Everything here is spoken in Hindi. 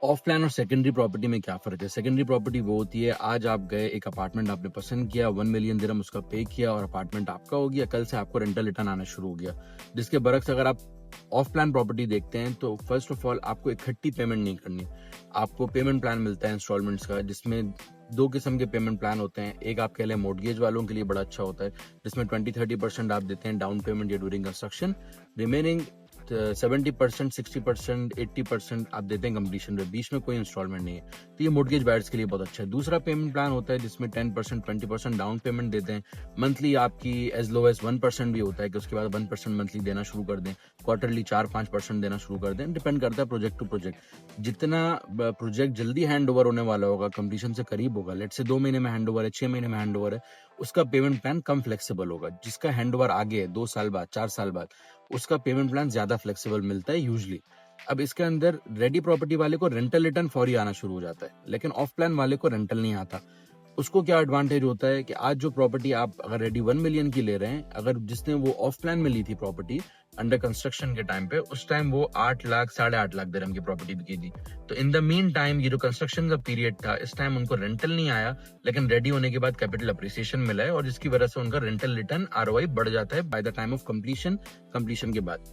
ऑफ प्लान और सेकेंडरी प्रॉपर्टी में क्या फर्क है? सेकेंडरी प्रॉपर्टी वो होती है, आज आप गए, एक अपार्टमेंट आपने पसंद किया, 1 मिलियन दिरहम उसका पे किया और अपार्टमेंट आपका हो गया, कल से आपको रेंटल रिटर्न आना शुरू हो गया। जिसके बरक्स अगर आप ऑफ प्लान प्रॉपर्टी देखते हैं तो फर्स्ट ऑफ ऑल आपको इकट्ठी पेमेंट नहीं करनी। आपको पेमेंट प्लान मिलता है इंस्टॉलमेंट्स का, जिसमें दो किस्म के पेमेंट प्लान होते हैं। एक आपके लिए मोर्टगेज वालों के लिए बड़ा अच्छा होता है, जिसमें 20-30% आप देते हैं डाउन पेमेंट या ड्यूरिंग कंस्ट्रक्शन, रिमेनिंग 70%, 60%, 80% आप देते हैं कंप्लीशन में, बीच में कोई इंस्टॉलमेंट नहीं है। तो ये मोर्टगेज बायर्स के लिए बहुत अच्छा है। दूसरा पेमेंट प्लान होता है जिसमें 10%, 20% डाउन पेमेंट देते हैं, मंथली आपकी एज लो एज 1% भी होता है कि उसके बाद 1% मंथली देना शुरू कर दें, क्वार्टरली 4-5% देना शुरू कर दें, डिपेंड करता है प्रोजेक्ट टू प्रोजेक्ट। जितना प्रोजेक्ट जल्दी हैंड ओवर होने वाला होगा, कंप्लीशन से करीब होगा, लेट से 2 महीने में हैंड ओवर है, 6 महीने में हैंड ओवर है, उसका पेमेंट प्लान कम फ्लेक्सिबल होगा। जिसका हैंड ओवर आगे है 2 साल बाद, 4 साल बाद, उसका पेमेंट प्लान ज्यादा फ्लेक्सिबल मिलता है यूजली। अब इसके अंदर रेडी प्रॉपर्टी वाले को रेंटल रिटर्न फौरी आना शुरू हो जाता है, लेकिन ऑफ प्लान वाले को रेंटल नहीं आता। उसको क्या एडवांटेज होता है कि आज जो प्रॉपर्टी आप अगर रेडी 1 मिलियन की ले रहे हैं, अगर जिसने वो ऑफ प्लान में ली थी प्रॉपर्टी अंडर कंस्ट्रक्शन के टाइम पे, उस टाइम वो 8 लाख 8.5 लाख दिरहम की प्रॉपर्टी बिकी थी। तो इन द मीन टाइम ये जो कंस्ट्रक्शन का पीरियड था, इस टाइम उनको रेंटल नहीं आया, लेकिन रेडी होने के बाद कैपिटल अप्रिसिएशन मिला है, और जिसकी वजह से उनका रेंटल रिटर्न ROI बढ़ जाता है by the time of completion के बाद।